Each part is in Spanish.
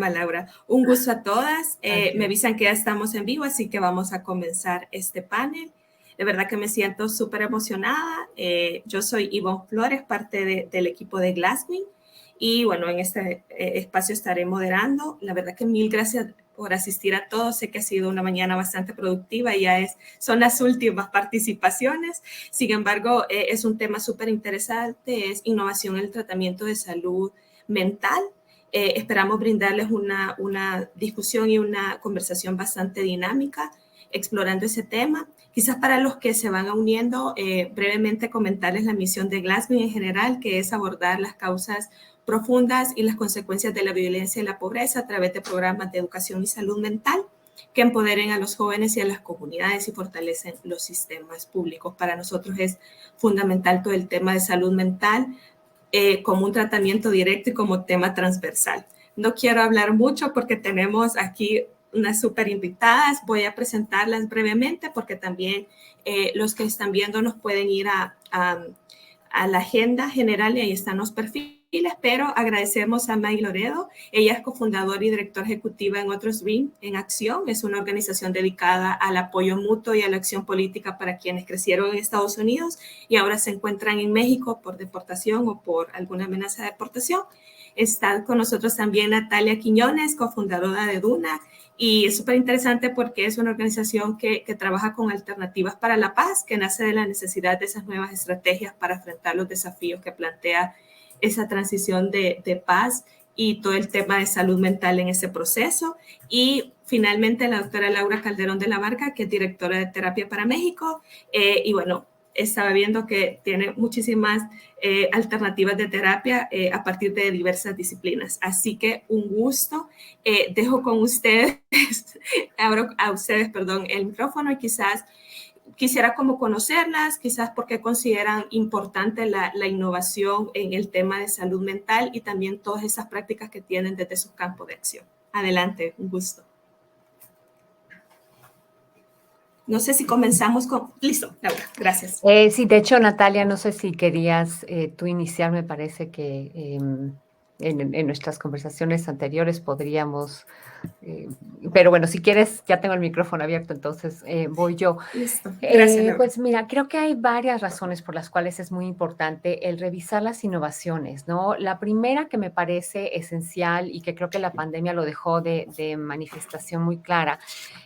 problema, Laura. Un gusto a todas. Me avisan que ya estamos en vivo, así que vamos a comenzar este panel. De verdad que me siento súper emocionada. Yo soy Ivonne Flores, parte del equipo de Glasswing. Y bueno, en este espacio estaré moderando. La verdad que mil gracias por asistir a todos. Sé que ha sido una mañana bastante productiva y son las últimas participaciones. Sin embargo, es un tema súper interesante. Es innovación en el tratamiento de salud mental. Esperamos brindarles una discusión y una conversación bastante dinámica explorando ese tema. Quizás para los que se van uniendo, brevemente comentarles la misión de Glasswing en general, que es abordar las causas profundas y las consecuencias de la violencia y la pobreza a través de programas de educación y salud mental que empoderen a los jóvenes y a las comunidades y fortalecen los sistemas públicos. Para nosotros es fundamental todo el tema de salud mental como un tratamiento directo y como tema transversal. No quiero hablar mucho porque tenemos aquí unas súper invitadas. Voy a presentarlas brevemente porque también los que están viendo nos pueden ir a la agenda general y ahí están los perfiles, pero agradecemos a May Loredo. Ella es cofundadora y directora ejecutiva en Otros Ring en Acción. Es una organización dedicada al apoyo mutuo y a la acción política para quienes crecieron en Estados Unidos y ahora se encuentran en México por deportación o por alguna amenaza de deportación. Está con nosotros también Natalia Quiñones, cofundadora de Duna, y es súper interesante porque es una organización que trabaja con alternativas para la paz, que nace de la necesidad de esas nuevas estrategias para enfrentar los desafíos que plantea esa transición de paz y todo el tema de salud mental en ese proceso. Y finalmente la doctora Laura Calderón de la Barca, que es directora de Terapia para México, y bueno, estaba viendo que tiene muchísimas alternativas de terapia a partir de diversas disciplinas. Así que un gusto. Dejo con ustedes, abro a ustedes, perdón, el micrófono y quizás quisiera como conocerlas, quizás porque consideran importante la innovación en el tema de salud mental y también todas esas prácticas que tienen desde su campo de acción. Adelante, un gusto. No sé si comenzamos con... Listo, Laura, gracias. Sí, de hecho, Natalia, no sé si querías tú iniciar, me parece que en nuestras conversaciones anteriores podríamos... pero bueno, si quieres, ya tengo el micrófono abierto, entonces voy yo. Listo, gracias, Laura. Pues mira, creo que hay varias razones por las cuales es muy importante el revisar las innovaciones, ¿no? La primera que me parece esencial y que creo que la pandemia lo dejó de manifestación muy clara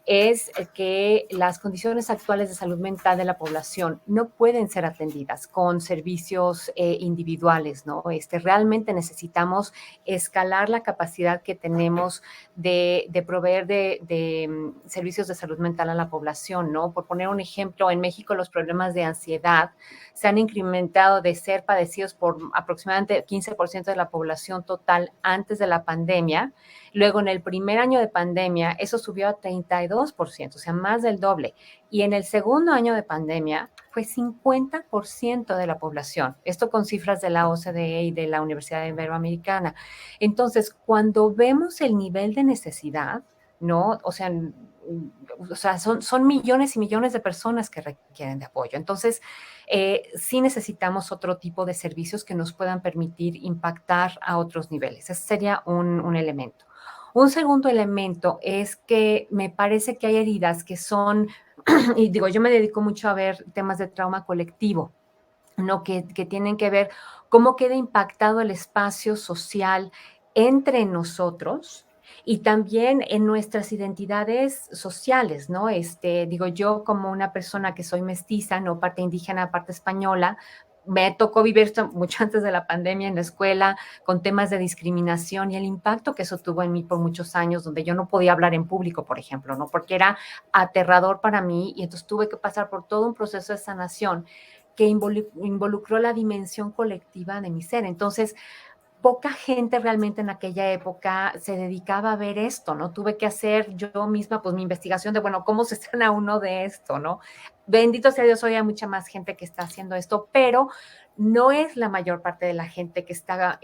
es que las condiciones actuales de salud mental de la población no pueden ser atendidas con servicios individuales, ¿no? Realmente necesitamos escalar la capacidad que tenemos de proveer de servicios de salud mental a la población, ¿no? Por poner un ejemplo, en México los problemas de ansiedad se han incrementado de ser padecidos por aproximadamente 15% de la población total antes de la pandemia. Luego, en el primer año de pandemia, eso subió a 32%, o sea, más del doble. Y en el segundo año de pandemia fue 50% de la población. Esto con cifras de la OCDE y de la Universidad Iberoamericana. Entonces, cuando vemos el nivel de necesidad, ¿no? O sea, son millones y millones de personas que requieren de apoyo. Entonces, sí necesitamos otro tipo de servicios que nos puedan permitir impactar a otros niveles. Ese sería un elemento. Un segundo elemento es que me parece que hay heridas que son, y digo, yo me dedico mucho a ver temas de trauma colectivo, ¿no? Que tienen que ver cómo queda impactado el espacio social entre nosotros y también en nuestras identidades sociales, ¿no? Digo, yo como una persona que soy mestiza, no parte indígena, parte española, me tocó vivir esto mucho antes de la pandemia en la escuela, con temas de discriminación y el impacto que eso tuvo en mí por muchos años, donde yo no podía hablar en público, por ejemplo, ¿no? Porque era aterrador para mí y entonces tuve que pasar por todo un proceso de sanación que involucró la dimensión colectiva de mi ser. Entonces, poca gente realmente en aquella época se dedicaba a ver esto, ¿no? Tuve que hacer yo misma, pues, mi investigación de, bueno, ¿cómo se sana uno de esto, no? Bendito sea Dios, hoy hay mucha más gente que está haciendo esto, pero no es la mayor parte de la gente que está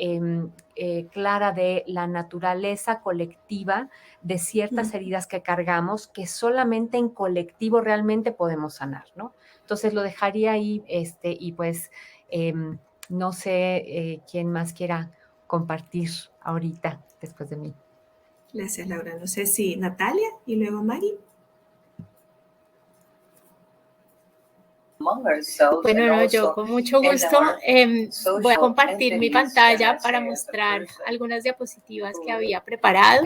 clara de la naturaleza colectiva de ciertas heridas que cargamos, que solamente en colectivo realmente podemos sanar, ¿no? Entonces lo dejaría ahí, y pues no sé quién más quiera compartir ahorita después de mí. Gracias, Laura. No sé si Natalia y luego Mari. Bueno, no, yo con mucho gusto voy a compartir mi pantalla para mostrar algunas diapositivas que había preparado,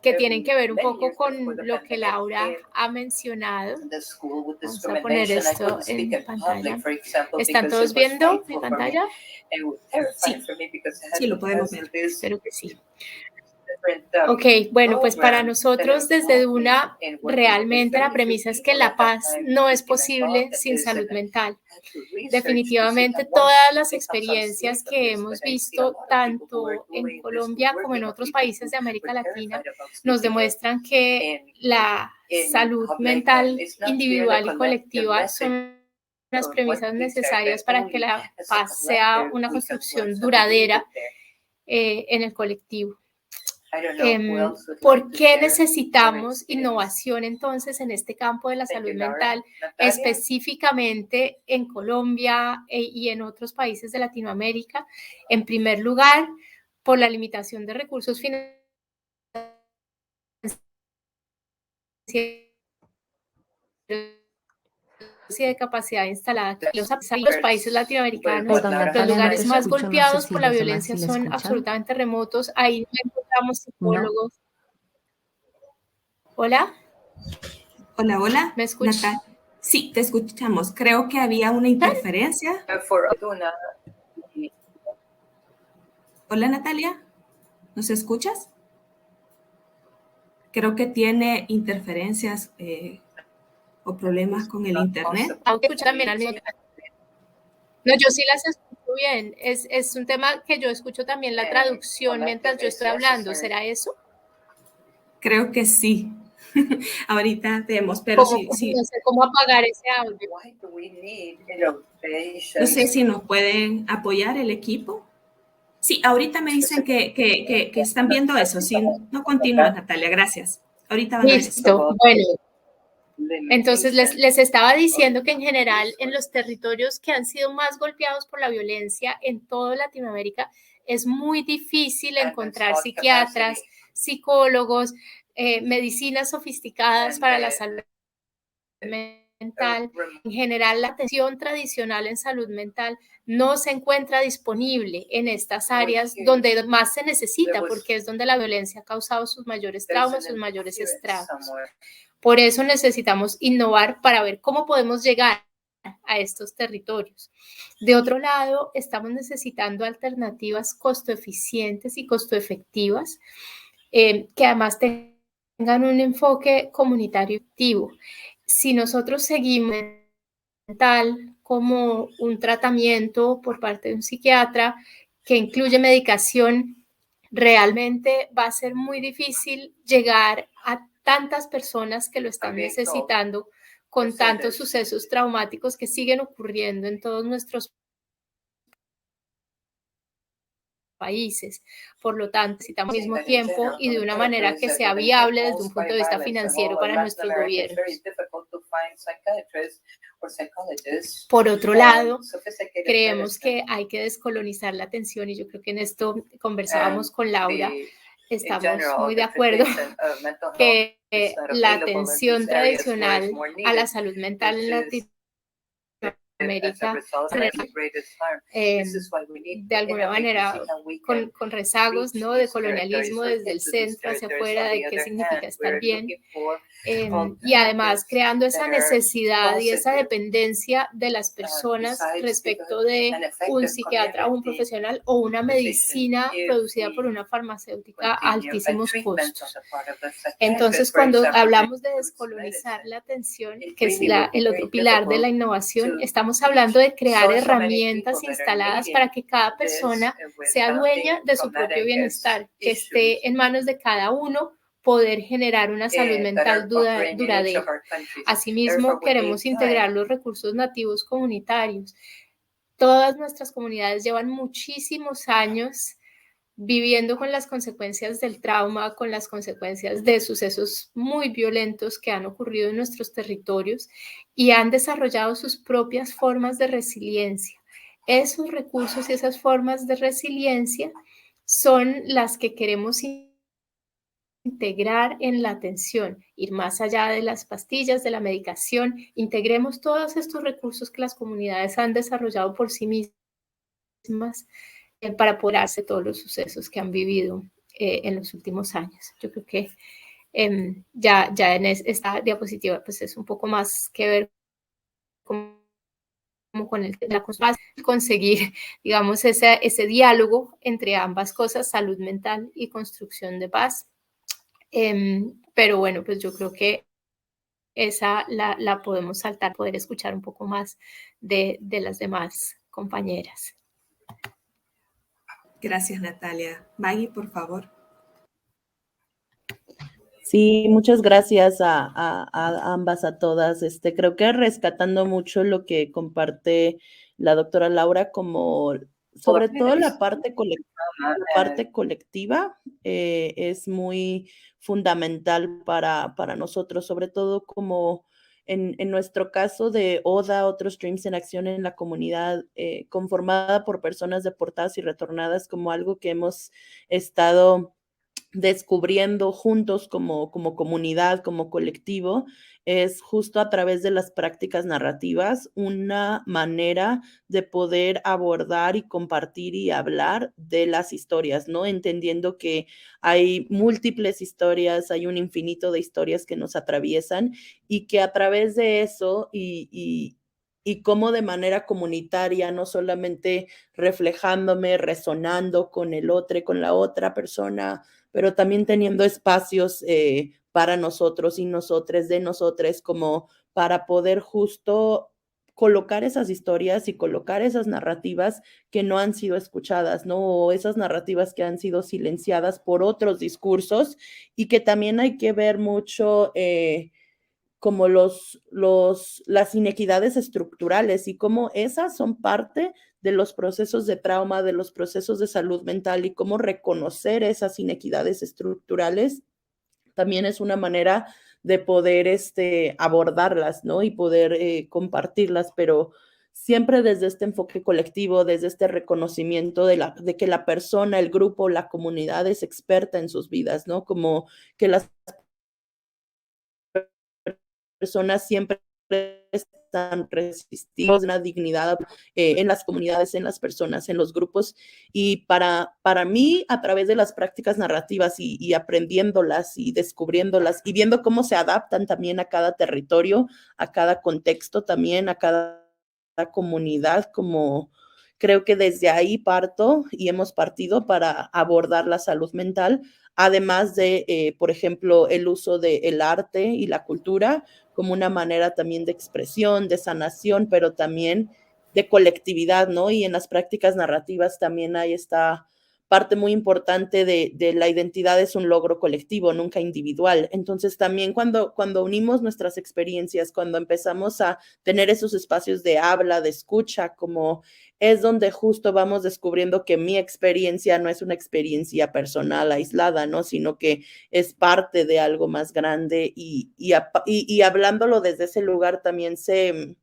que tienen que ver un poco con lo que Laura ha mencionado. Vamos a poner esto en pantalla. ¿Están todos viendo mi pantalla? Sí, sí, lo podemos ver. Espero que sí. Ok, bueno, pues para nosotros desde Duna realmente la premisa es que la paz no es posible sin salud mental. Definitivamente todas las experiencias que hemos visto tanto en Colombia como en otros países de América Latina nos demuestran que la salud mental individual y colectiva son las premisas necesarias para que la paz sea una construcción duradera en el colectivo. ¿Por qué necesitamos innovación entonces en este campo de la salud mental, específicamente en Colombia y en otros países de Latinoamérica? En primer lugar, por la limitación de recursos financieros y de capacidad instalada. Los países latinoamericanos, los lugares más golpeados por la violencia son absolutamente remotos. Ahí no encontramos psicólogos. ¿Hola? Hola, hola. ¿Me escuchas? Sí, te escuchamos. Creo que había una interferencia. Hola, Natalia. ¿Nos escuchas? Creo que tiene interferencias o problemas con el internet. No, yo sí las escucho bien. Es un tema que yo escucho también la traducción mientras yo estoy hablando. ¿Será eso? Creo que sí. Ahorita vemos, pero sí. No sé cómo apagar ese audio. No sé si nos pueden apoyar el equipo. Sí, ahorita me dicen que están viendo eso. Sí, no continúas, Natalia, gracias. Ahorita van a ver. Listo, bueno. Entonces les estaba diciendo que en general en los territorios que han sido más golpeados por la violencia en toda Latinoamérica es muy difícil encontrar psiquiatras, psicólogos, medicinas sofisticadas para la salud mental. En general, la atención tradicional en salud mental no se encuentra disponible en estas áreas donde más se necesita, porque es donde la violencia ha causado sus mayores traumas, sus mayores estragos. Por eso necesitamos innovar para ver cómo podemos llegar a estos territorios. De otro lado, estamos necesitando alternativas costo-eficientes y costo-efectivas que además tengan un enfoque comunitario activo. Si nosotros seguimos mental como un tratamiento por parte de un psiquiatra que incluye medicación, realmente va a ser muy difícil llegar a tantas personas que lo están necesitando con tantos sucesos traumáticos que siguen ocurriendo en todos nuestros países. Por lo tanto, necesitamos al mismo tiempo y de una manera que sea viable desde un punto de vista financiero para nuestros gobiernos. Por otro lado, creemos que hay que descolonizar la atención y yo creo que en esto conversábamos con Laura, estamos muy de acuerdo que la atención tradicional a la salud mental en Latinoamérica de alguna manera con rezagos, ¿no? De colonialismo desde el centro hacia afuera, de qué significa estar bien, y además creando esa necesidad y esa dependencia de las personas respecto de un psiquiatra o un profesional o una medicina producida por una farmacéutica a altísimos costos. Entonces, cuando hablamos de descolonizar la atención, que es el otro pilar de la innovación, estamos hablando de crear herramientas instaladas para que cada persona sea dueña de su propio bienestar, que esté en manos de cada uno poder generar una salud mental duradera. Asimismo, queremos integrar los recursos nativos comunitarios. Todas nuestras comunidades llevan muchísimos años viviendo con las consecuencias del trauma, con las consecuencias de sucesos muy violentos que han ocurrido en nuestros territorios y han desarrollado sus propias formas de resiliencia. Esos recursos y esas formas de resiliencia son las que queremos integrar en la atención, ir más allá de las pastillas, de la medicación, integremos todos estos recursos que las comunidades han desarrollado por sí mismas para poder hacer todos los sucesos que han vivido en los últimos años. Yo creo que ya en esta diapositiva pues es un poco más que ver como con la conseguir, digamos, ese diálogo entre ambas cosas, salud mental y construcción de paz. Pero bueno, pues yo creo que esa la podemos saltar, poder escuchar un poco más de las demás compañeras. Gracias, Natalia. Maggie, por favor. Sí, muchas gracias a ambas, a todas. Creo que rescatando mucho lo que comparte la doctora Laura, como sobre todo la parte colectiva es muy fundamental para nosotros, sobre todo como en nuestro caso de ODA, otros Dreams en Acción en la comunidad, conformada por personas deportadas y retornadas, como algo que hemos estado descubriendo juntos como comunidad, como colectivo, es justo a través de las prácticas narrativas una manera de poder abordar y compartir y hablar de las historias, ¿no? Entendiendo que hay múltiples historias, hay un infinito de historias que nos atraviesan y que a través de eso y cómo de manera comunitaria, no solamente reflejándome, resonando con el otro, con la otra persona, pero también teniendo espacios para nosotros y nosotros, de nosotros, como para poder justo colocar esas historias y colocar esas narrativas que no han sido escuchadas, ¿no? O esas narrativas que han sido silenciadas por otros discursos y que también hay que ver mucho como las inequidades estructurales y cómo esas son parte de los procesos de trauma, de los procesos de salud mental y cómo reconocer esas inequidades estructurales también es una manera de poder abordarlas, ¿no? Y poder compartirlas, pero siempre desde este enfoque colectivo, desde este reconocimiento de que la persona, el grupo, la comunidad es experta en sus vidas, ¿no? Como que las personas siempre están resistiendo una dignidad en las comunidades, en las personas, en los grupos. Y para mí, a través de las prácticas narrativas y aprendiéndolas y descubriéndolas y viendo cómo se adaptan también a cada territorio, a cada contexto también, a cada comunidad, como creo que desde ahí parto y hemos partido para abordar la salud mental, además de, por ejemplo, el uso del arte y la cultura como una manera también de expresión, de sanación, pero también de colectividad, ¿no? Y en las prácticas narrativas también hay esta parte muy importante de la identidad es un logro colectivo, nunca individual. Entonces también cuando unimos nuestras experiencias, cuando empezamos a tener esos espacios de habla, de escucha, como es donde justo vamos descubriendo que mi experiencia no es una experiencia personal aislada, ¿no? Sino que es parte de algo más grande y hablándolo desde ese lugar también se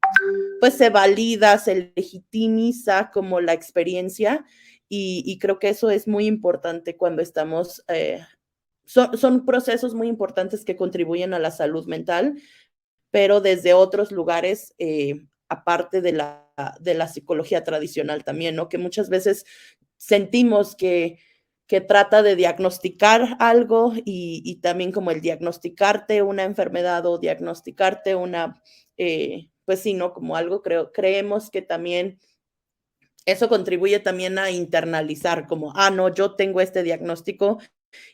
valida, se legitimiza como la experiencia y creo que eso es muy importante cuando estamos, son procesos muy importantes que contribuyen a la salud mental, pero desde otros lugares, aparte de la psicología tradicional también, ¿no? Que muchas veces sentimos que trata de diagnosticar algo y también como el diagnosticarte una enfermedad o diagnosticarte una, pues sí, ¿no? Como algo creemos que también eso contribuye también a internalizar como, no, yo tengo este diagnóstico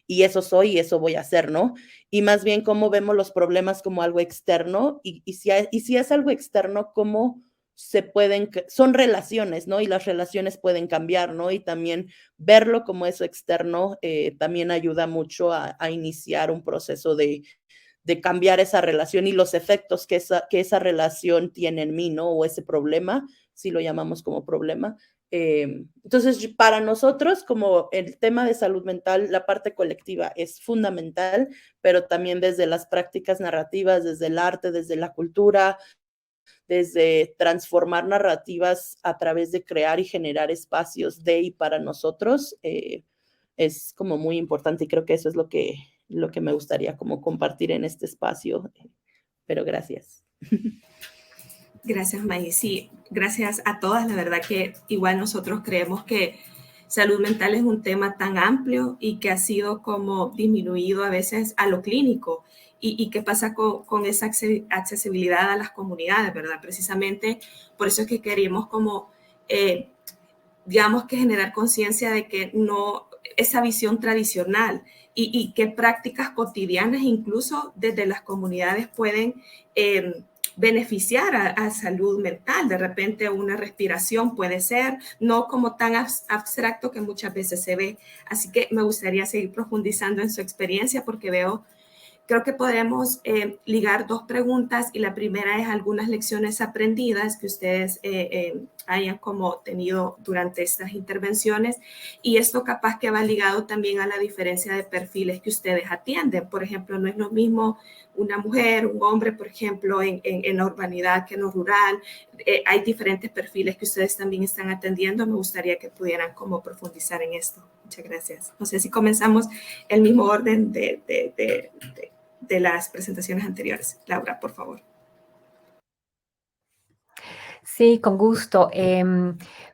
y eso soy y eso voy a hacer, ¿no? Y más bien cómo vemos los problemas como algo externo y si es algo externo, cómo son relaciones, ¿no? Y las relaciones pueden cambiar, ¿no? Y también verlo como eso externo también ayuda mucho a iniciar un proceso de cambiar esa relación y los efectos que esa relación tiene en mí, ¿no? O ese problema, si lo llamamos como problema. Entonces, para nosotros, como el tema de salud mental, la parte colectiva es fundamental, pero también desde las prácticas narrativas, desde el arte, desde la cultura, desde transformar narrativas a través de crear y generar espacios de y para nosotros, es como muy importante y creo que eso es lo que me gustaría como compartir en este espacio, pero gracias. Gracias, Maggie. Sí, gracias a todas. La verdad que igual nosotros creemos que salud mental es un tema tan amplio y que ha sido como disminuido a veces a lo clínico. ¿Y qué pasa con esa accesibilidad a las comunidades, verdad? Precisamente por eso es que queremos como, digamos que generar conciencia de que no, esa visión tradicional y qué prácticas cotidianas incluso desde las comunidades pueden beneficiar a salud mental. De repente una respiración puede ser, no como tan abstracto que muchas veces se ve. Así que me gustaría seguir profundizando en su experiencia porque creo que podemos ligar dos preguntas y la primera es algunas lecciones aprendidas que ustedes hayan como tenido durante estas intervenciones y esto capaz que va ligado también a la diferencia de perfiles que ustedes atienden. Por ejemplo, no es lo mismo una mujer, un hombre, por ejemplo, en la urbanidad que en lo rural. Hay diferentes perfiles que ustedes también están atendiendo. Me gustaría que pudieran como profundizar en esto. Muchas gracias. No sé si comenzamos el mismo orden de las presentaciones anteriores. Laura, por favor. Sí, con gusto.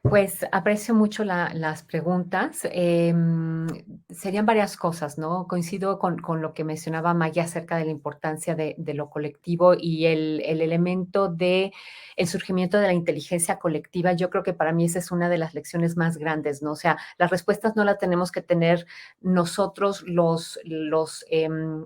Pues aprecio mucho las preguntas. Serían varias cosas, ¿no? Coincido con lo que mencionaba Maya acerca de la importancia de lo colectivo y el elemento de el surgimiento de la inteligencia colectiva. Yo creo que para mí esa es una de las lecciones más grandes, ¿no? O sea, las respuestas no las tenemos que tener nosotros los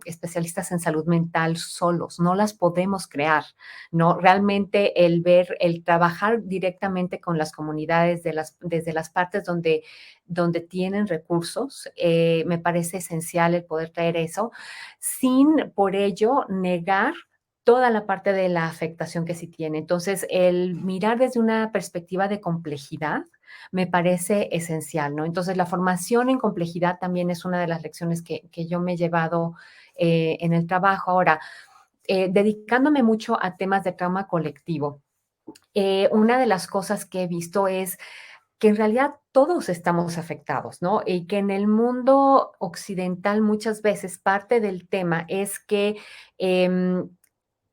especialistas en salud mental solos, no las podemos crear, ¿no? Realmente el ver, el trabajar directamente con las comunidades desde las partes donde tienen recursos, me parece esencial el poder traer eso, sin por ello negar toda la parte de la afectación que sí tiene. Entonces, el mirar desde una perspectiva de complejidad me parece esencial, ¿no? Entonces, la formación en complejidad también es una de las lecciones que yo me he llevado en el trabajo. Ahora, dedicándome mucho a temas de trauma colectivo, una de las cosas que he visto es que en realidad todos estamos afectados, ¿no? Y que en el mundo occidental muchas veces parte del tema es que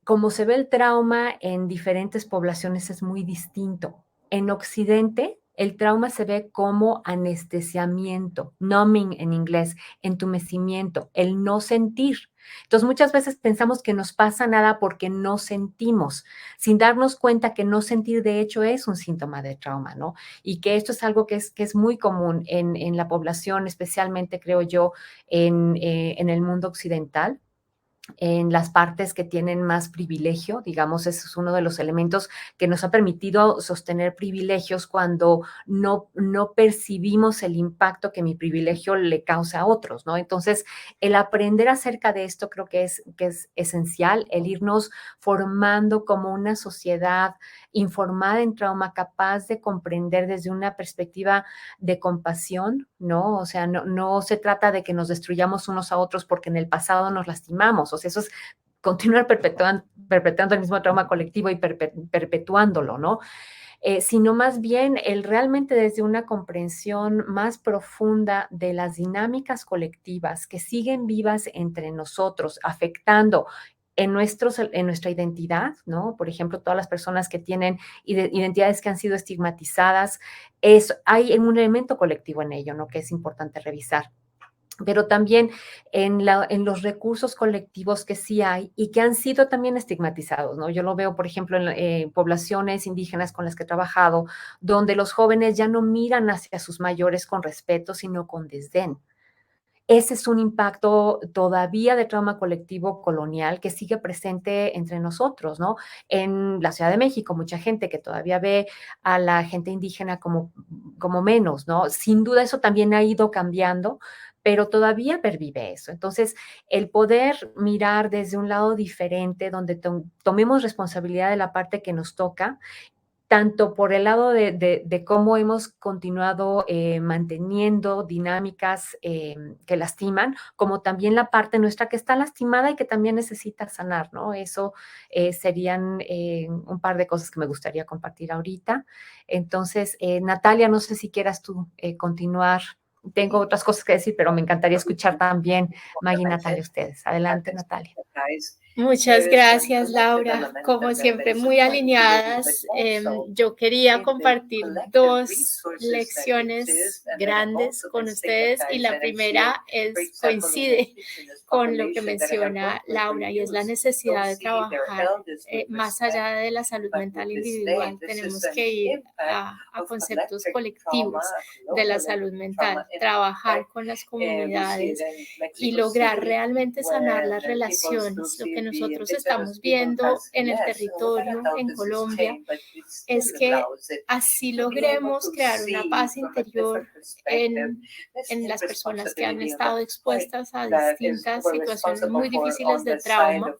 como se ve el trauma en diferentes poblaciones es muy distinto. En Occidente, el trauma se ve como anestesiamiento, numbing en inglés, entumecimiento, el no sentir. Entonces, muchas veces pensamos que nos pasa nada porque no sentimos, sin darnos cuenta que no sentir de hecho es un síntoma de trauma, ¿no? Y que esto es algo que es muy común en la población, especialmente creo yo en el mundo occidental, en las partes que tienen más privilegio, digamos, ese es uno de los elementos que nos ha permitido sostener privilegios cuando no percibimos el impacto que mi privilegio le causa a otros, ¿no? Entonces, el aprender acerca de esto creo que es esencial, el irnos formando como una sociedad informada en trauma, capaz de comprender desde una perspectiva de compasión, ¿no? O sea, no se trata de que nos destruyamos unos a otros porque en el pasado nos lastimamos, o sea, eso es continuar perpetuando el mismo trauma colectivo y perpetuándolo, ¿no? Sino más bien el realmente desde una comprensión más profunda de las dinámicas colectivas que siguen vivas entre nosotros, afectando en nuestra identidad, ¿no? Por ejemplo, todas las personas que tienen identidades que han sido estigmatizadas, hay un elemento colectivo en ello, ¿no? Que es importante revisar, pero también en los recursos colectivos que sí hay y que han sido también estigmatizados, ¿no? Yo lo veo, por ejemplo, en poblaciones indígenas con las que he trabajado, donde los jóvenes ya no miran hacia sus mayores con respeto, sino con desdén. Ese es un impacto todavía de trauma colectivo colonial que sigue presente entre nosotros, ¿no? En la Ciudad de México, mucha gente que todavía ve a la gente indígena como menos, ¿no? Sin duda eso también ha ido cambiando, pero todavía pervive eso. Entonces, el poder mirar desde un lado diferente, donde tomemos responsabilidad de la parte que nos toca, tanto por el lado de cómo hemos continuado manteniendo dinámicas que lastiman, como también la parte nuestra que está lastimada y que también necesita sanar, ¿no? Eso serían un par de cosas que me gustaría compartir ahorita. Entonces, Natalia, no sé si quieras tú continuar tengo otras cosas que decir, pero me encantaría escuchar también Maggie y Natalia ustedes. Adelante, Natalia. Muchas gracias, Laura. Como siempre, muy alineadas. Yo quería compartir dos lecciones grandes con ustedes y la primera coincide con lo que menciona Laura y es la necesidad de trabajar más allá de la salud mental individual. Tenemos que ir a conceptos colectivos de la salud mental, trabajar con las comunidades y lograr realmente sanar las relaciones. Lo que nosotros estamos viendo en el territorio, en Colombia, es que así logremos crear una paz interior en las personas que han estado expuestas a distintas situaciones muy difíciles de trauma.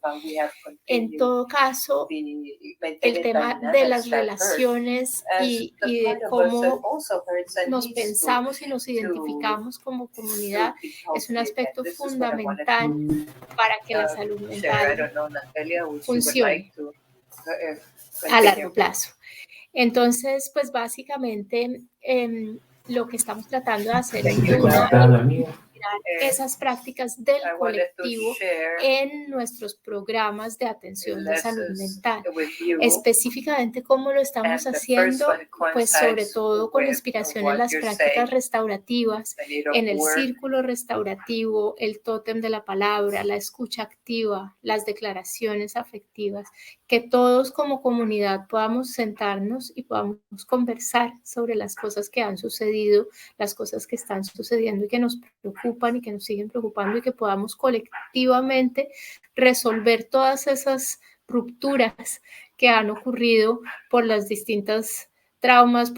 En todo caso, el tema de las relaciones y de cómo nos pensamos y nos identificamos como comunidad es un aspecto fundamental para que la salud mental funcione a largo plazo. Entonces, pues básicamente lo que estamos tratando de hacer es esas prácticas del colectivo en nuestros programas de atención de salud mental. Específicamente, ¿cómo lo estamos haciendo? Pues sobre todo con inspiración en las prácticas restaurativas, en el círculo restaurativo, el tótem de la palabra, la escucha activa, las declaraciones afectivas, que todos como comunidad podamos sentarnos y podamos conversar sobre las cosas que han sucedido, las cosas que están sucediendo y que nos preocupan y que nos siguen preocupando y que podamos colectivamente resolver todas esas rupturas que han ocurrido por las distintas traumas,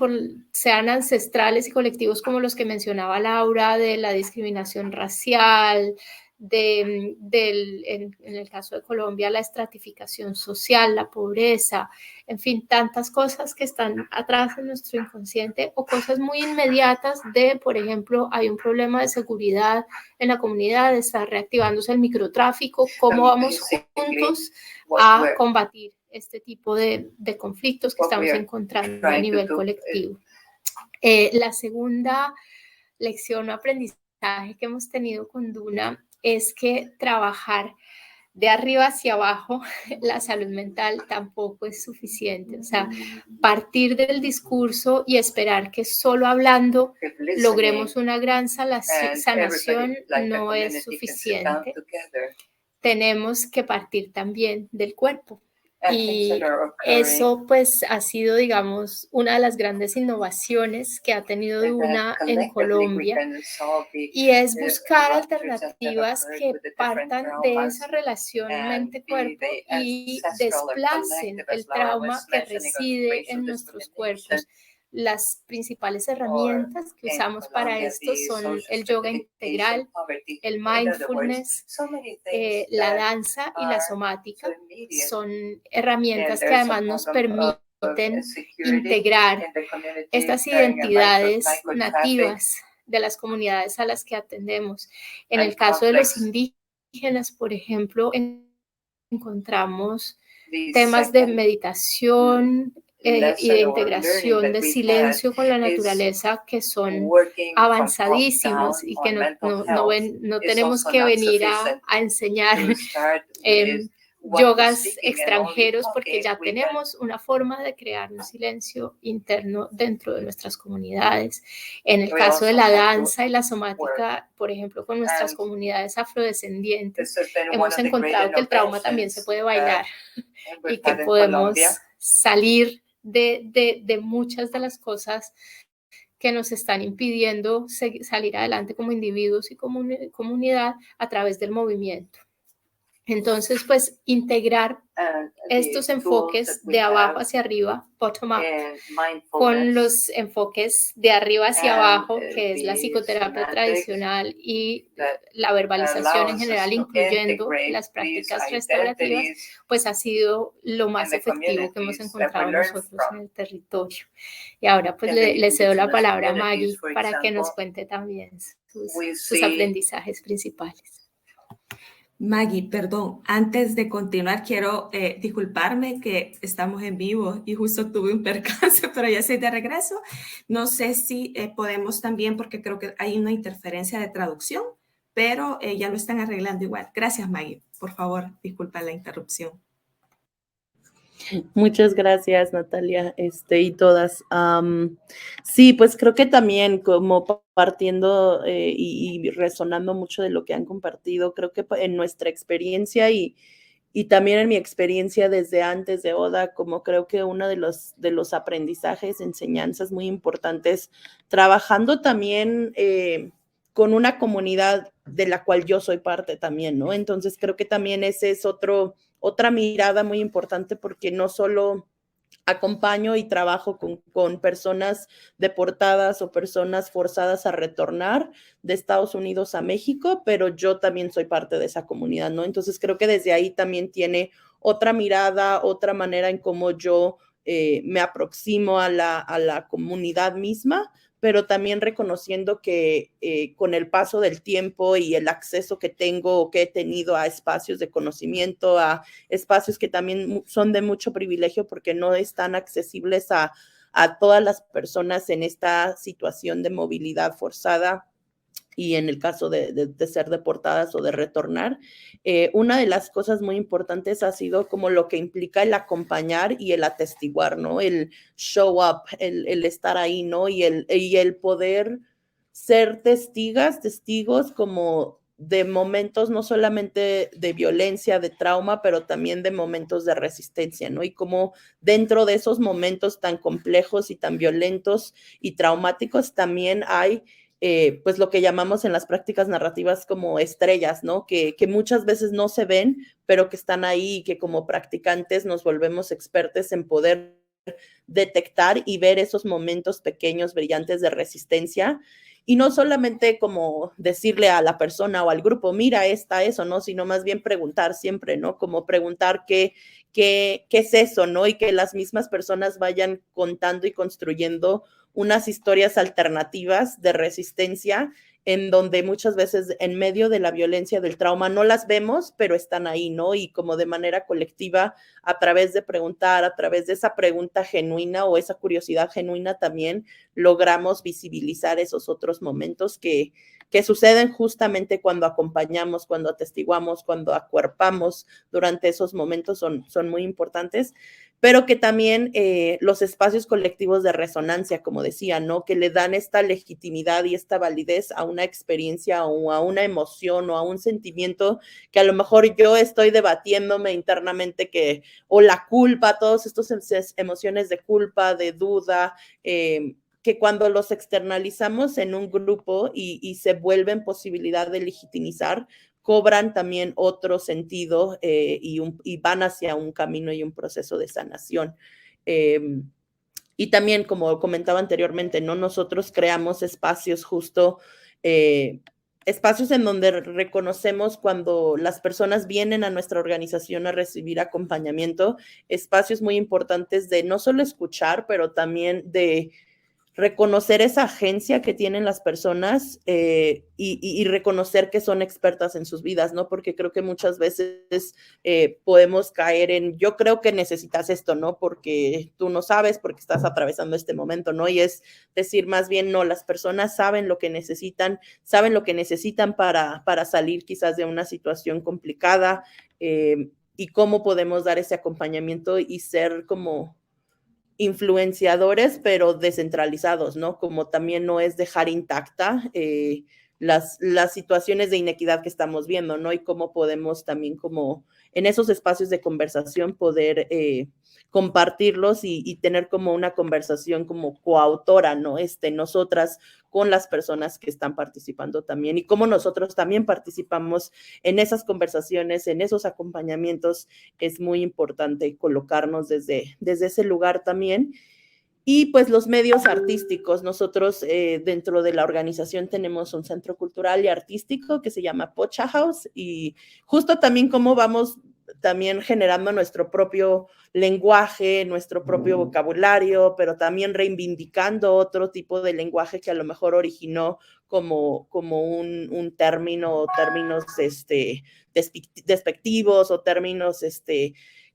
sean ancestrales y colectivos como los que mencionaba Laura, de la discriminación racial, en el caso de Colombia, la estratificación social, la pobreza, en fin, tantas cosas que están atrás en nuestro inconsciente o cosas muy inmediatas por ejemplo, hay un problema de seguridad en la comunidad, está reactivándose el microtráfico, ¿cómo vamos juntos a combatir este tipo de conflictos que estamos encontrando a nivel colectivo? La segunda lección o aprendizaje que hemos tenido con Duna es que trabajar de arriba hacia abajo la salud mental tampoco es suficiente. O sea, partir del discurso y esperar que solo hablando logremos una gran sanación no es suficiente. Tenemos que partir también del cuerpo. Y eso pues ha sido, digamos, una de las grandes innovaciones que ha tenido Duna en Colombia y es buscar alternativas que partan de esa relación mente-cuerpo y desplacen el trauma que reside en nuestros cuerpos. Las principales herramientas que usamos para esto son el yoga integral, el mindfulness, la danza y la somática. Son herramientas que además nos permiten integrar estas identidades nativas de las comunidades a las que atendemos. En el caso de los indígenas, por ejemplo, encontramos temas de meditación, y de integración de silencio con la naturaleza que son avanzadísimos y que no tenemos que venir a enseñar yogas extranjeros porque ya tenemos una forma de crear un silencio interno dentro de nuestras comunidades. En el caso de la danza y la somática, por ejemplo, con nuestras comunidades afrodescendientes, hemos encontrado que el trauma también se puede bailar y que podemos salir de muchas de las cosas que nos están impidiendo salir adelante como individuos y como comunidad a través del movimiento. Entonces, pues, integrar estos enfoques de abajo hacia arriba, bottom up, con los enfoques de arriba hacia abajo, que es la psicoterapia tradicional y la verbalización en general, incluyendo las prácticas restaurativas, pues ha sido lo más efectivo que hemos encontrado nosotros en el territorio. Y ahora pues le cedo la palabra a Maggie para que nos cuente también sus aprendizajes principales. Maggie, perdón, antes de continuar quiero disculparme que estamos en vivo y justo tuve un percance, pero ya estoy de regreso. No sé si podemos también, porque creo que hay una interferencia de traducción, pero ya lo están arreglando igual. Gracias, Maggie. Por favor, disculpa la interrupción. Muchas gracias, Natalia, y todas. Sí, pues creo que también como partiendo y resonando mucho de lo que han compartido, creo que en nuestra experiencia y también en mi experiencia desde antes de ODA, como creo que uno de los aprendizajes, enseñanzas muy importantes, trabajando también con una comunidad de la cual yo soy parte también, ¿no? Entonces creo que también ese es otra mirada muy importante, porque no solo acompaño y trabajo con personas deportadas o personas forzadas a retornar de Estados Unidos a México, pero yo también soy parte de esa comunidad, ¿no? Entonces creo que desde ahí también tiene otra mirada, otra manera en cómo yo me aproximo a la comunidad misma, pero también reconociendo que con el paso del tiempo y el acceso que tengo o que he tenido a espacios de conocimiento, a espacios que también son de mucho privilegio porque no están accesibles a todas las personas en esta situación de movilidad forzada y en el caso de ser deportadas o de retornar. Una de las cosas muy importantes ha sido como lo que implica el acompañar y el atestiguar, ¿no? El show up, el estar ahí, ¿no? Y el poder ser testigos como de momentos no solamente de violencia, de trauma, pero también de momentos de resistencia, ¿no? Y como dentro de esos momentos tan complejos y tan violentos y traumáticos también hay pues lo que llamamos en las prácticas narrativas como estrellas, ¿no? Que muchas veces no se ven, pero que están ahí y que como practicantes nos volvemos expertos en poder detectar y ver esos momentos pequeños, brillantes de resistencia. Y no solamente como decirle a la persona o al grupo, mira, eso, ¿no? Sino más bien preguntar siempre, ¿no? Como preguntar qué es eso, ¿no? Y que las mismas personas vayan contando y construyendo unas historias alternativas de resistencia en donde muchas veces en medio de la violencia, del trauma, no las vemos, pero están ahí, ¿no? Y como de manera colectiva, a través de preguntar, a través de esa pregunta genuina o esa curiosidad genuina también, logramos visibilizar esos otros momentos que suceden justamente cuando acompañamos, cuando atestiguamos, cuando acuerpamos durante esos momentos son muy importantes, pero que también los espacios colectivos de resonancia, como decía, ¿no? Que le dan esta legitimidad y esta validez a una experiencia o a una emoción o a un sentimiento que a lo mejor yo estoy debatiéndome internamente o la culpa, todas estas emociones de culpa, de duda, que cuando los externalizamos en un grupo y se vuelven posibilidad de legitimizar, cobran también otro sentido y van hacia un camino y un proceso de sanación. Y también, como comentaba anteriormente, ¿no? Nosotros creamos espacios justo, espacios en donde reconocemos cuando las personas vienen a nuestra organización a recibir acompañamiento, espacios muy importantes de no solo escuchar, pero también de reconocer esa agencia que tienen las personas y reconocer que son expertas en sus vidas, ¿no? Porque creo que muchas veces podemos caer en, yo creo que necesitas esto, ¿no? Porque tú no sabes, porque estás atravesando este momento, ¿no? Y es decir, más bien, no, las personas saben lo que necesitan para salir quizás de una situación complicada y cómo podemos dar ese acompañamiento y ser como influenciadores, pero descentralizados, ¿no? Como también no es dejar intacta las situaciones de inequidad que estamos viendo, ¿no? Y cómo podemos también como en esos espacios de conversación poder compartirlos y tener como una conversación como coautora, ¿no? Nosotras con las personas que están participando también y cómo nosotros también participamos en esas conversaciones, en esos acompañamientos. Es muy importante colocarnos desde ese lugar también. Y pues los medios artísticos, nosotros dentro de la organización tenemos un centro cultural y artístico que se llama Pocha House y justo también cómo vamos también generando nuestro propio lenguaje, nuestro propio vocabulario, pero también reivindicando otro tipo de lenguaje que a lo mejor originó como un término o términos despectivos o términos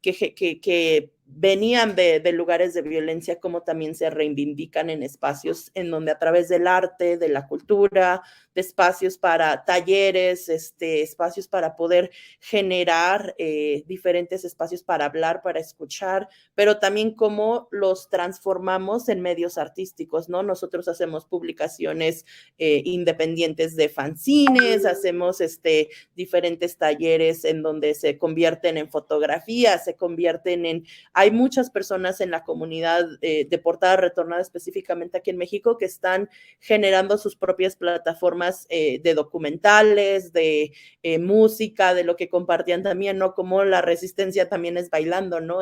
que venían de lugares de violencia, como también se reivindican en espacios en donde a través del arte, de la cultura, de espacios para talleres, espacios para poder generar diferentes espacios para hablar, para escuchar, pero también cómo los transformamos en medios artísticos, ¿no? Nosotros hacemos publicaciones independientes de fanzines, hacemos diferentes talleres en donde se convierten en fotografías, se convierten en... Hay muchas personas en la comunidad de Portada Retornada, específicamente aquí en México, que están generando sus propias plataformas de documentales, de música, de lo que compartían también, ¿no? Como la resistencia también es bailando, ¿no?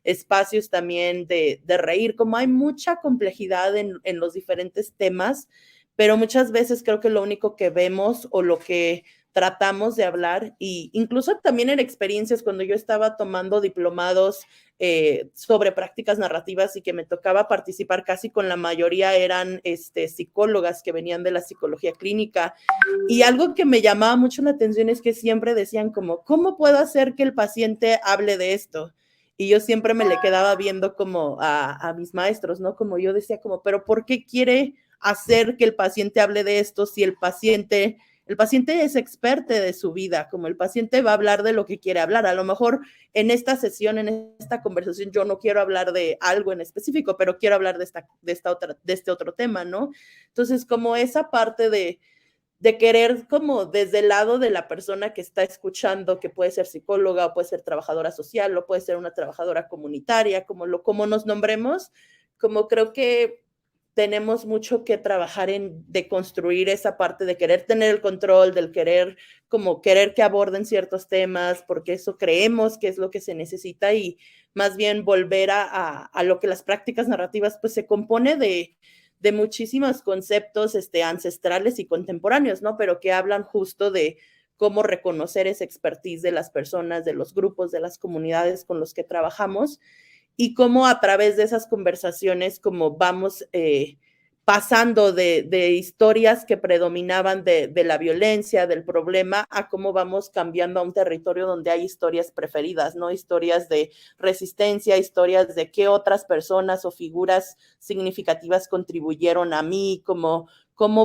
Espacios también de reír, como hay mucha complejidad en los diferentes temas, pero muchas veces creo que lo único que vemos o lo que tratamos de hablar, y incluso también en experiencias cuando yo estaba tomando diplomados sobre prácticas narrativas y que me tocaba participar, casi con la mayoría eran psicólogas que venían de la psicología clínica, y algo que me llamaba mucho la atención es que siempre decían como, ¿cómo puedo hacer que el paciente hable de esto? Y yo siempre me le quedaba viendo como a mis maestros, ¿no? Como yo decía como, pero ¿por qué quiere hacer que el paciente hable de esto si el paciente es experto de su vida, como el paciente va a hablar de lo que quiere hablar? A lo mejor en esta sesión, en esta conversación, yo no quiero hablar de algo en específico, pero quiero hablar de este otro tema, ¿no? Entonces, como esa parte de querer como desde el lado de la persona que está escuchando, que puede ser psicóloga o puede ser trabajadora social o puede ser una trabajadora comunitaria, como nos nombremos, como creo que tenemos mucho que trabajar en deconstruir esa parte de querer tener el control, del querer que aborden ciertos temas, porque eso creemos que es lo que se necesita, y más bien volver a lo que las prácticas narrativas pues se compone de muchísimos conceptos ancestrales y contemporáneos, ¿no? Pero que hablan justo de cómo reconocer esa expertise de las personas, de los grupos, de las comunidades con los que trabajamos, y cómo a través de esas conversaciones como vamos pasando de historias que predominaban de la violencia, del problema, a cómo vamos cambiando a un territorio donde hay historias preferidas, ¿no? Historias de resistencia, historias de qué otras personas o figuras significativas contribuyeron a mí, cómo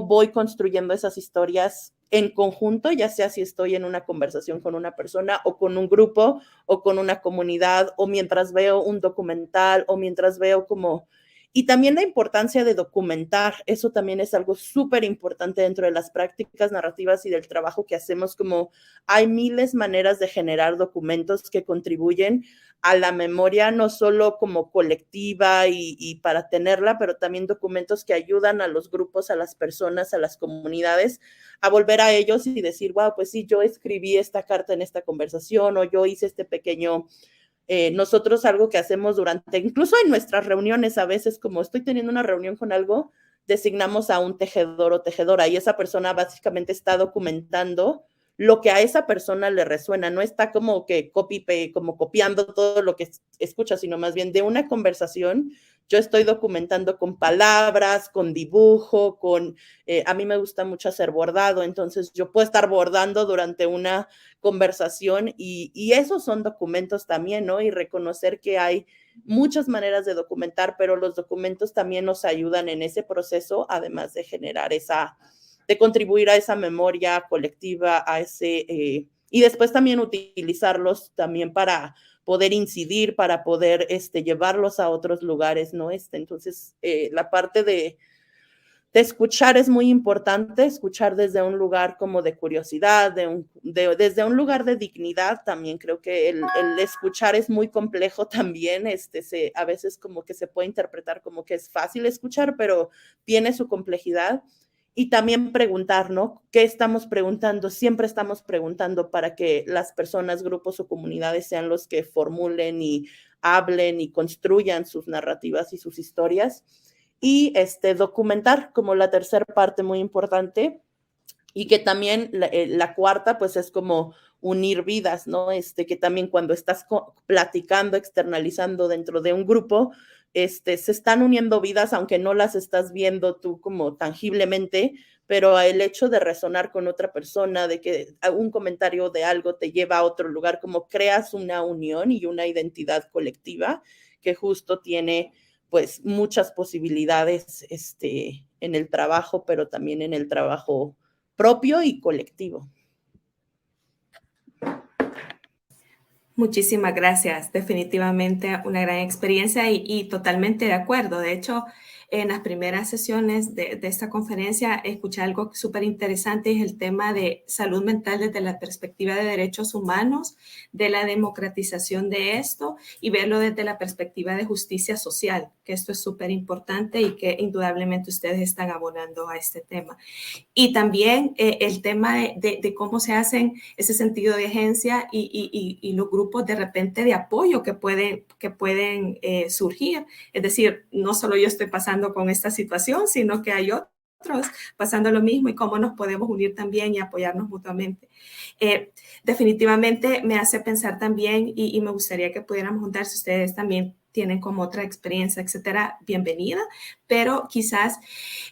voy construyendo esas historias en conjunto, ya sea si estoy en una conversación con una persona o con un grupo o con una comunidad, o mientras veo un documental, o mientras veo como... Y también la importancia de documentar, eso también es algo súper importante dentro de las prácticas narrativas y del trabajo que hacemos, como hay miles de maneras de generar documentos que contribuyen a la memoria, no solo como colectiva y para tenerla, pero también documentos que ayudan a los grupos, a las personas, a las comunidades, a volver a ellos y decir, wow, pues sí, yo escribí esta carta en esta conversación, o yo hice este pequeño... nosotros algo que hacemos incluso en nuestras reuniones, a veces como estoy teniendo una reunión con algo, designamos a un tejedor o tejedora, y esa persona básicamente está documentando lo que a esa persona le resuena, no está como que como copiando todo lo que escucha, sino más bien de una conversación. Yo estoy documentando con palabras, con dibujo, a mí me gusta mucho hacer bordado, entonces yo puedo estar bordando durante una conversación, y esos son documentos también, ¿no? Y reconocer que hay muchas maneras de documentar, pero los documentos también nos ayudan en ese proceso, además de generar de contribuir a esa memoria colectiva, y después también utilizarlos también para poder incidir, para poder llevarlos a otros lugares, ¿no? Entonces, la parte de escuchar es muy importante, escuchar desde un lugar como de curiosidad, desde un lugar de dignidad. También creo que el escuchar es muy complejo también, a veces como que se puede interpretar como que es fácil escuchar, pero tiene su complejidad. Y también preguntar, ¿no? ¿Qué estamos preguntando? Siempre estamos preguntando para que las personas, grupos o comunidades sean los que formulen y hablen y construyan sus narrativas y sus historias. Y documentar como la tercera parte muy importante, Y que también la cuarta, pues es como unir vidas, ¿no? Que también cuando estás platicando, externalizando dentro de un grupo, se están uniendo vidas, aunque no las estás viendo tú como tangiblemente, pero el hecho de resonar con otra persona, de que un comentario de algo te lleva a otro lugar, como creas una unión y una identidad colectiva que justo tiene pues muchas posibilidades en el trabajo, pero también en el trabajo propio y colectivo. Muchísimas gracias. Definitivamente una gran experiencia y totalmente de acuerdo. De hecho, en las primeras sesiones de esta conferencia escuché algo súper interesante, es el tema de salud mental desde la perspectiva de derechos humanos, de la democratización de esto y verlo desde la perspectiva de justicia social, que esto es súper importante y que indudablemente ustedes están abonando a este tema. Y también el tema de cómo se hacen ese sentido de agencia y los grupos de repente de apoyo que pueden surgir. Es decir, no solo yo estoy pasando con esta situación, sino que hay otros pasando lo mismo y cómo nos podemos unir también y apoyarnos mutuamente. Definitivamente me hace pensar también y me gustaría que pudiéramos juntarse ustedes también tienen como otra experiencia, etcétera, bienvenida, pero quizás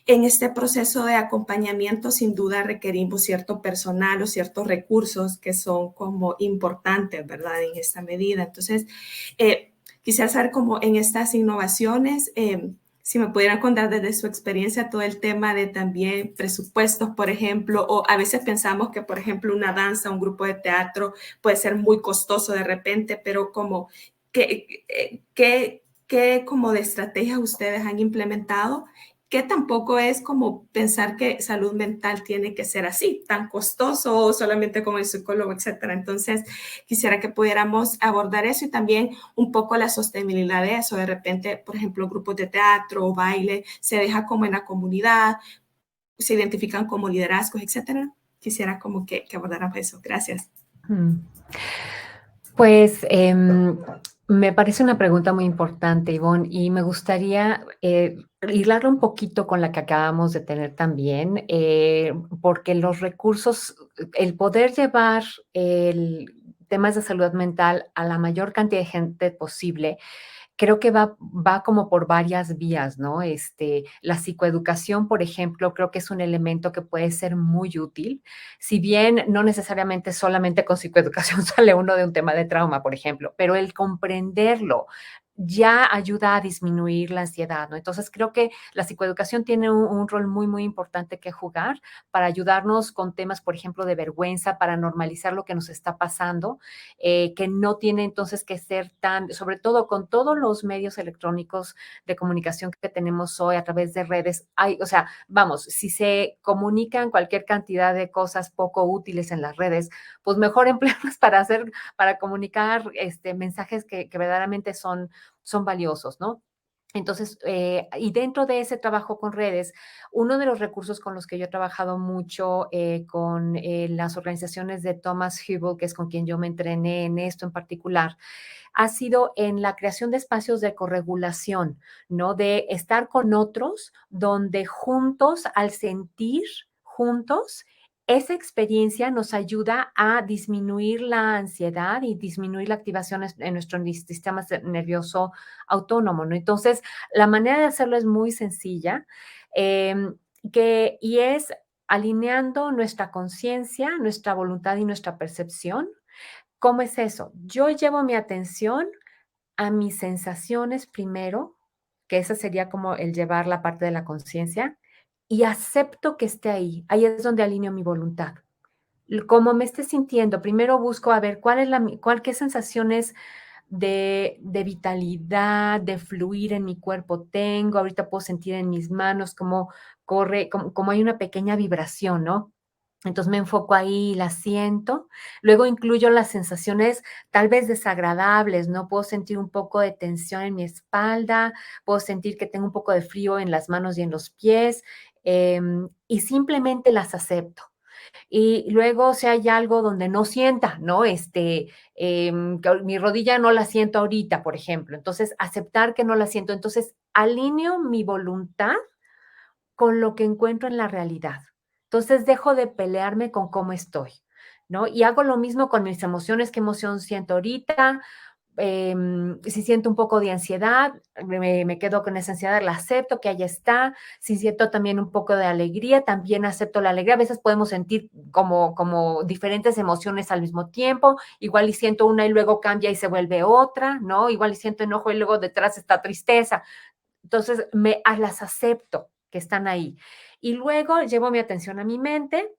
en este proceso de acompañamiento sin duda requerimos cierto personal o ciertos recursos que son como importantes, ¿verdad? En esta medida. Entonces, quisiera saber cómo en estas innovaciones, si me pudieran contar desde su experiencia todo el tema de también presupuestos, por ejemplo, o a veces pensamos que, por ejemplo, una danza, un grupo de teatro puede ser muy costoso de repente, pero como ¿qué como de estrategias ustedes han implementado? Que tampoco es como pensar que salud mental tiene que ser así, tan costoso o solamente con el psicólogo, etcétera. Entonces, quisiera que pudiéramos abordar eso y también un poco la sostenibilidad de eso. De repente, por ejemplo, grupos de teatro o baile se deja como en la comunidad, se identifican como liderazgos, etcétera. Quisiera como que abordáramos eso. Gracias. Pues me parece una pregunta muy importante, Ivonne, y me gustaría hilarlo un poquito con la que acabamos de tener también, porque los recursos, el poder llevar temas de salud mental a la mayor cantidad de gente posible, creo que va como por varias vías, ¿no? La psicoeducación, por ejemplo, creo que es un elemento que puede ser muy útil, si bien no necesariamente solamente con psicoeducación sale uno de un tema de trauma, por ejemplo, pero el comprenderlo ya ayuda a disminuir la ansiedad, ¿no? Entonces, creo que la psicoeducación tiene un rol muy, muy importante que jugar para ayudarnos con temas, por ejemplo, de vergüenza, para normalizar lo que nos está pasando, que no tiene entonces que ser tan, sobre todo con todos los medios electrónicos de comunicación que tenemos hoy a través de redes, o sea, vamos, si se comunican cualquier cantidad de cosas poco útiles en las redes, pues mejor emplearlas para comunicar mensajes que verdaderamente son valiosos, ¿no? Entonces, y dentro de ese trabajo con redes, uno de los recursos con los que yo he trabajado mucho con las organizaciones de Thomas Hübl, que es con quien yo me entrené en esto en particular, ha sido en la creación de espacios de corregulación, ¿no? De estar con otros donde juntos, al sentir juntos, esa experiencia nos ayuda a disminuir la ansiedad y disminuir la activación en nuestro sistema nervioso autónomo, ¿no? Entonces, la manera de hacerlo es muy sencilla y es alineando nuestra conciencia, nuestra voluntad y nuestra percepción. ¿Cómo es eso? Yo llevo mi atención a mis sensaciones primero, que esa sería como el llevar la parte de la conciencia, y acepto que esté ahí. Ahí es donde alineo mi voluntad. Como me esté sintiendo, primero busco a ver qué sensaciones de vitalidad, de fluir en mi cuerpo tengo. Ahorita puedo sentir en mis manos cómo corre, como hay una pequeña vibración, ¿no? Entonces me enfoco ahí y la siento. Luego incluyo las sensaciones tal vez desagradables, ¿no? Puedo sentir un poco de tensión en mi espalda, puedo sentir que tengo un poco de frío en las manos y en los pies, y simplemente las acepto. Y luego si hay algo donde no sienta, ¿no? Que mi rodilla no la siento ahorita, por ejemplo. Entonces, aceptar que no la siento. Entonces, alineo mi voluntad con lo que encuentro en la realidad. Entonces dejo de pelearme con cómo estoy, ¿no? Y hago lo mismo con mis emociones, qué emoción siento ahorita, si siento un poco de ansiedad, me quedo con esa ansiedad, la acepto, que ahí está. Si siento también un poco de alegría, también acepto la alegría. A veces podemos sentir como diferentes emociones al mismo tiempo. Igual y siento una y luego cambia y se vuelve otra, ¿no? Igual y siento enojo y luego detrás está tristeza. Entonces, las acepto que están ahí. Y luego llevo mi atención a mi mente,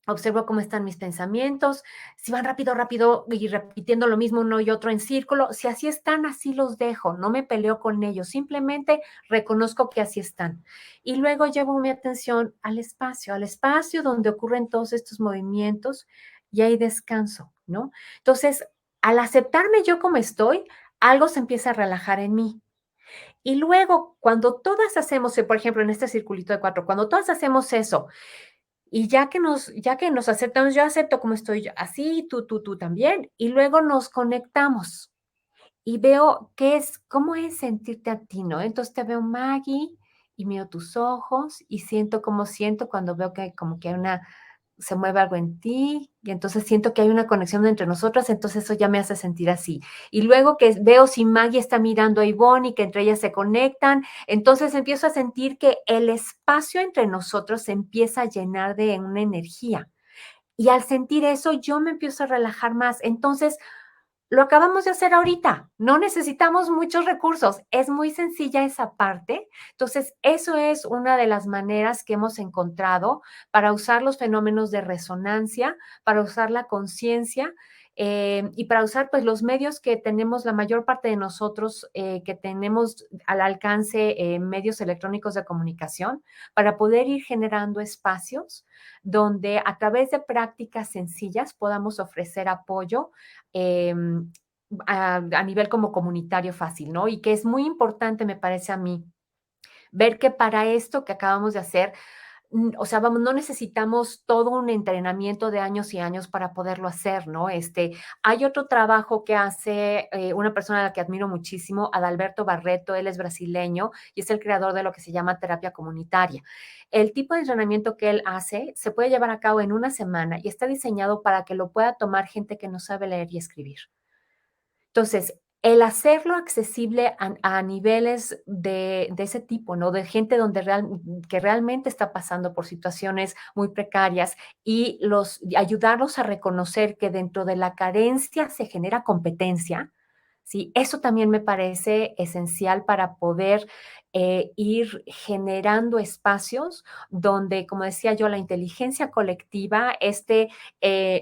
observo cómo están mis pensamientos, si van rápido, rápido y repitiendo lo mismo uno y otro en círculo, si así están, así los dejo, no me peleo con ellos, simplemente reconozco que así están. Y luego llevo mi atención al espacio donde ocurren todos estos movimientos y ahí descanso, ¿no? Entonces, al aceptarme yo como estoy, algo se empieza a relajar en mí. Y luego, cuando todas hacemos, por ejemplo, en este circulito de 4, cuando todas hacemos eso, y ya que nos aceptamos, yo acepto como estoy yo, así, tú también, y luego nos conectamos y veo cómo es sentirte a ti, ¿no? Entonces te veo, Maggie, y miro tus ojos y siento como siento cuando veo que como que hay se mueve algo en ti y entonces siento que hay una conexión entre nosotras, entonces eso ya me hace sentir así. Y luego que veo si Maggie está mirando a Ivonne y que entre ellas se conectan, entonces empiezo a sentir que el espacio entre nosotros se empieza a llenar de una energía. Y al sentir eso, yo me empiezo a relajar más. Entonces, lo acabamos de hacer ahorita, no necesitamos muchos recursos, es muy sencilla esa parte. Entonces, eso es una de las maneras que hemos encontrado para usar los fenómenos de resonancia, para usar la conciencia y para usar pues los medios que tenemos la mayor parte de nosotros, que tenemos al alcance medios electrónicos de comunicación, para poder ir generando espacios donde a través de prácticas sencillas podamos ofrecer apoyo eh, a nivel como comunitario fácil, ¿no? Y que es muy importante, me parece a mí, ver que para esto que acabamos de hacer, o sea, vamos, no necesitamos todo un entrenamiento de años y años para poderlo hacer, ¿no? Hay otro trabajo que hace una persona a la que admiro muchísimo, Adalberto Barreto, él es brasileño y es el creador de lo que se llama terapia comunitaria. El tipo de entrenamiento que él hace se puede llevar a cabo en una semana y está diseñado para que lo pueda tomar gente que no sabe leer y escribir. Entonces, el hacerlo accesible a niveles de ese tipo, ¿no? De gente que realmente está pasando por situaciones muy precarias y ayudarlos a reconocer que dentro de la carencia se genera competencia, ¿sí? Eso también me parece esencial para poder ir generando espacios donde, como decía yo, la inteligencia colectiva,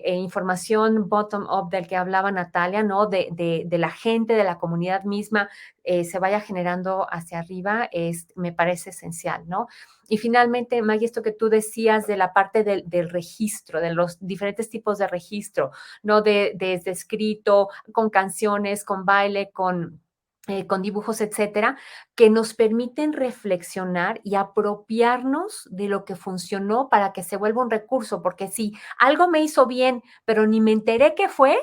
información bottom-up del que hablaba Natalia, ¿no? De la gente, de la comunidad misma, se vaya generando hacia arriba, me parece esencial, ¿no? Y finalmente, Maggie, esto que tú decías de la parte del registro, de los diferentes tipos de registro, ¿no? Desde escrito, con canciones, con baile, con dibujos, etcétera, que nos permiten reflexionar y apropiarnos de lo que funcionó para que se vuelva un recurso, porque si algo me hizo bien, pero ni me enteré qué fue,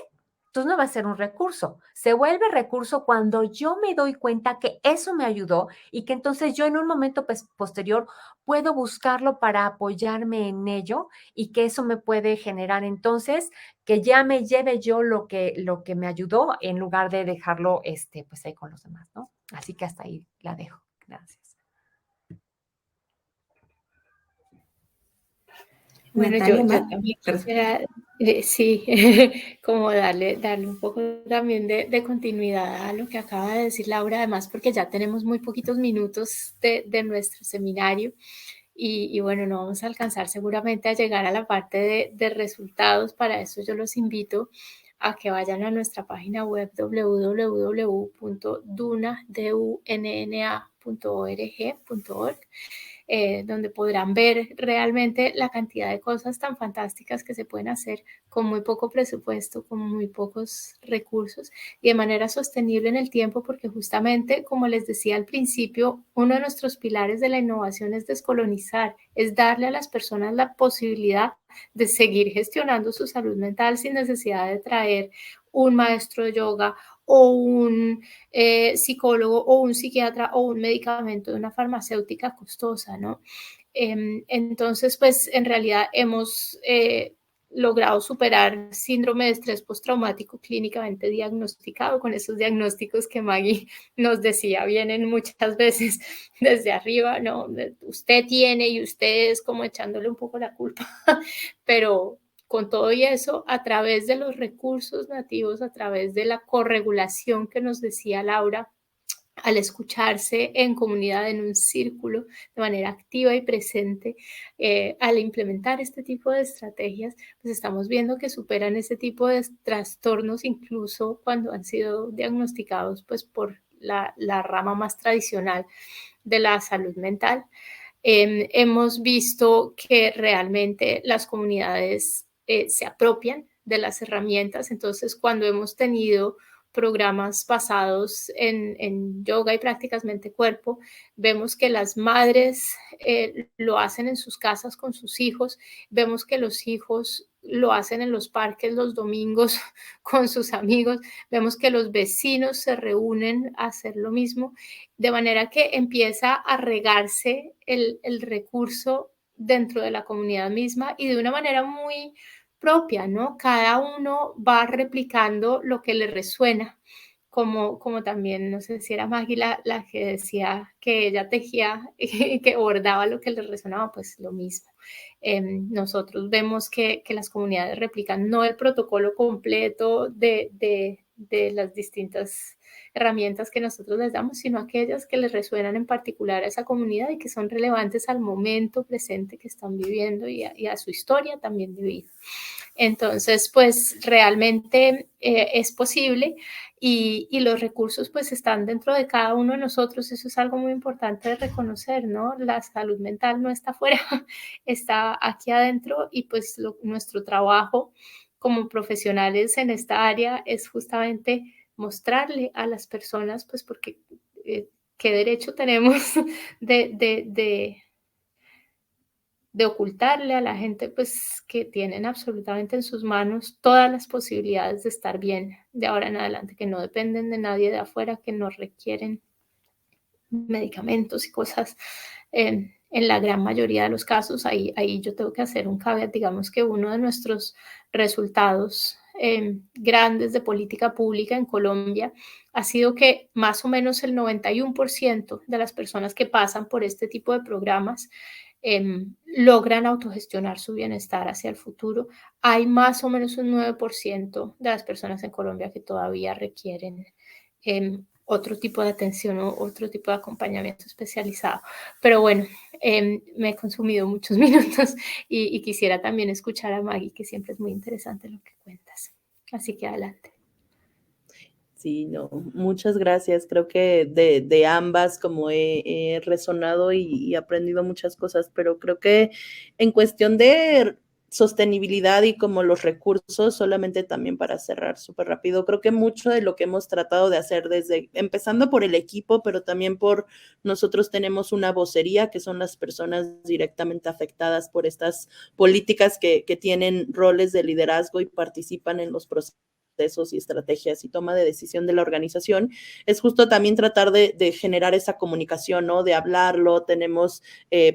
entonces no va a ser un recurso. Se vuelve recurso cuando yo me doy cuenta que eso me ayudó y que entonces yo en un momento posterior puedo buscarlo para apoyarme en ello y que eso me puede generar entonces que ya me lleve yo lo que me ayudó en lugar de dejarlo pues ahí con los demás, ¿no? Así que hasta ahí la dejo. Gracias. Bueno, Natalia, yo también quisiera, sí, como darle un poco también de continuidad a lo que acaba de decir Laura, además porque ya tenemos muy poquitos minutos de nuestro seminario y bueno, no vamos a alcanzar seguramente a llegar a la parte de resultados. Para eso yo los invito a que vayan a nuestra página web www.dunna.org, donde podrán ver realmente la cantidad de cosas tan fantásticas que se pueden hacer con muy poco presupuesto, con muy pocos recursos y de manera sostenible en el tiempo, porque justamente, como les decía al principio, uno de nuestros pilares de la innovación es descolonizar, es darle a las personas la posibilidad de seguir gestionando su salud mental sin necesidad de traer un maestro de yoga o un psicólogo o un psiquiatra o un medicamento de una farmacéutica costosa, ¿no? Entonces, pues en realidad hemos logrado superar síndrome de estrés postraumático clínicamente diagnosticado, con esos diagnósticos que Maggie nos decía, vienen muchas veces desde arriba, ¿no? Usted tiene y usted es como echándole un poco la culpa, pero con todo y eso, a través de los recursos nativos, a través de la corregulación que nos decía Laura, al escucharse en comunidad, en un círculo, de manera activa y presente, al implementar este tipo de estrategias, pues estamos viendo que superan ese tipo de trastornos, incluso cuando han sido diagnosticados pues, por la rama más tradicional de la salud mental. Hemos visto que realmente las comunidades se apropian de las herramientas, entonces cuando hemos tenido programas basados en yoga y prácticas mente-cuerpo, vemos que las madres lo hacen en sus casas con sus hijos, vemos que los hijos lo hacen en los parques los domingos con sus amigos, vemos que los vecinos se reúnen a hacer lo mismo, de manera que empieza a regarse el recurso dentro de la comunidad misma y de una manera muy propia, ¿no? Cada uno va replicando lo que le resuena, como también, no sé si era Maggie la que decía que ella tejía y que bordaba lo que le resonaba, pues lo mismo. Nosotros vemos que las comunidades replican no el protocolo completo de las distintas herramientas que nosotros les damos, sino aquellas que les resuenan en particular a esa comunidad y que son relevantes al momento presente que están viviendo y a su historia también vivida. Entonces, pues realmente es posible y los recursos pues están dentro de cada uno de nosotros. Eso es algo muy importante de reconocer, ¿no? La salud mental no está afuera, está aquí adentro y pues nuestro trabajo como profesionales en esta área es justamente mostrarle a las personas, pues porque qué derecho tenemos de ocultarle a la gente, pues que tienen absolutamente en sus manos todas las posibilidades de estar bien de ahora en adelante, que no dependen de nadie de afuera, que no requieren medicamentos y cosas. En la gran mayoría de los casos, ahí yo tengo que hacer un caveat, digamos que uno de nuestros resultados grandes de política pública en Colombia ha sido que más o menos el 91% de las personas que pasan por este tipo de programas logran autogestionar su bienestar hacia el futuro. Hay más o menos un 9% de las personas en Colombia que todavía requieren otro tipo de atención o otro tipo de acompañamiento especializado. Pero bueno, me he consumido muchos minutos y quisiera también escuchar a Maggie, que siempre es muy interesante lo que cuentas. Así que adelante. Sí, no, muchas gracias. Creo que de ambas como he resonado y aprendido muchas cosas, pero creo que en cuestión de sostenibilidad y como los recursos, solamente también para cerrar súper rápido, creo que mucho de lo que hemos tratado de hacer desde, empezando por el equipo, pero también por nosotros tenemos una vocería, que son las personas directamente afectadas por estas políticas que tienen roles de liderazgo y participan en los procesos y estrategias y toma de decisión de la organización, es justo también tratar de generar esa comunicación, ¿no? De hablarlo, tenemos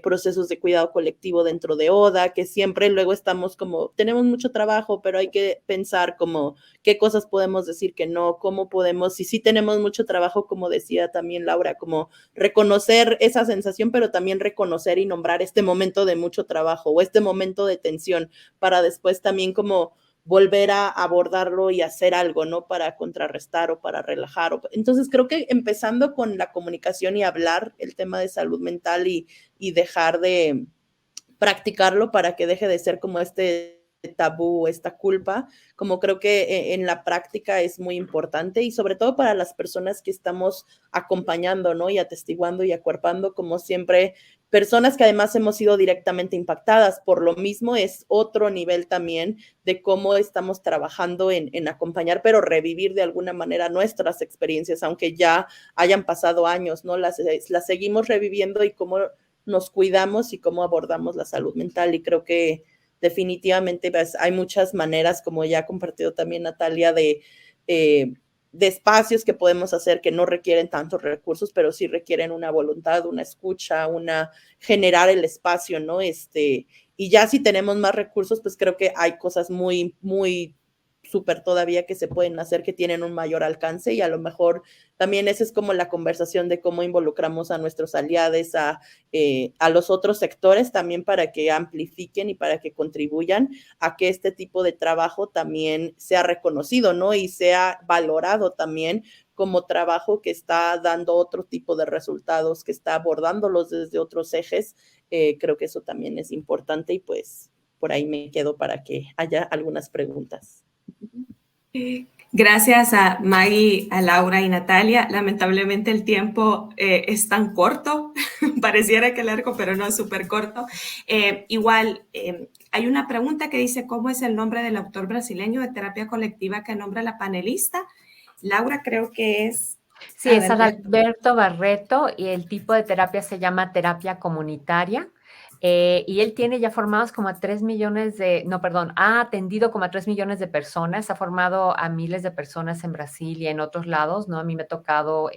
procesos de cuidado colectivo dentro de ODA, que siempre luego estamos como, tenemos mucho trabajo, pero hay que pensar como qué cosas podemos decir que no, cómo podemos, y sí tenemos mucho trabajo, como decía también Laura, como reconocer esa sensación, pero también reconocer y nombrar este momento de mucho trabajo o este momento de tensión, para después también como volver a abordarlo y hacer algo, ¿no? Para contrarrestar o para relajar. Entonces, creo que empezando con la comunicación y hablar el tema de salud mental y dejar de practicarlo para que deje de ser como este tabú, esta culpa, como creo que en la práctica es muy importante y sobre todo para las personas que estamos acompañando, ¿no? Y atestiguando y acuerpando, como siempre, personas que además hemos sido directamente impactadas. Por lo mismo es otro nivel también de cómo estamos trabajando en acompañar, pero revivir de alguna manera nuestras experiencias, aunque ya hayan pasado años, ¿no? Las seguimos reviviendo y cómo nos cuidamos y cómo abordamos la salud mental. Y creo que definitivamente pues, hay muchas maneras, como ya ha compartido también Natalia, de de espacios que podemos hacer que no requieren tantos recursos, pero sí requieren una voluntad, una escucha, generar el espacio, ¿no? Y ya si tenemos más recursos, pues creo que hay cosas muy, muy súper todavía que se pueden hacer, que tienen un mayor alcance, y a lo mejor también esa es como la conversación de cómo involucramos a nuestros aliados, a los otros sectores también, para que amplifiquen y para que contribuyan a que este tipo de trabajo también sea reconocido, ¿no? Y sea valorado también como trabajo que está dando otro tipo de resultados, que está abordándolos desde otros ejes. Creo que eso también es importante, y pues por ahí me quedo para que haya algunas preguntas. Gracias a Maggie, a Laura y Natalia. Lamentablemente el tiempo es tan corto, pareciera que largo, pero no, es súper corto. Igual, hay una pregunta que dice, ¿cómo es el nombre del autor brasileño de terapia colectiva que nombra la panelista? Laura, creo que es... Sí, es Adalberto Barreto, y el tipo de terapia se llama terapia comunitaria. Y él tiene ya formados como a 3 millones ha atendido como a 3 millones de personas, ha formado a miles de personas en Brasil y en otros lados, ¿no? A mí me ha tocado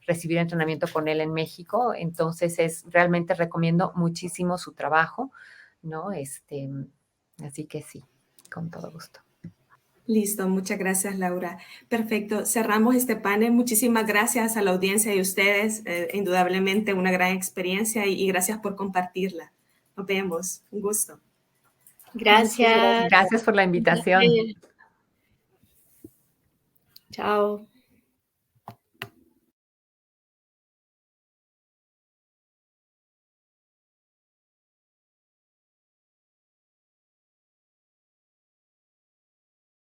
recibir entrenamiento con él en México, entonces realmente recomiendo muchísimo su trabajo, ¿no? Así que sí, con todo gusto. Listo, muchas gracias, Laura. Perfecto, cerramos este panel. Muchísimas gracias a la audiencia y a ustedes. Indudablemente una gran experiencia, y gracias por compartirla. Nos vemos. Un gusto. Gracias. Gracias por la invitación. Chao.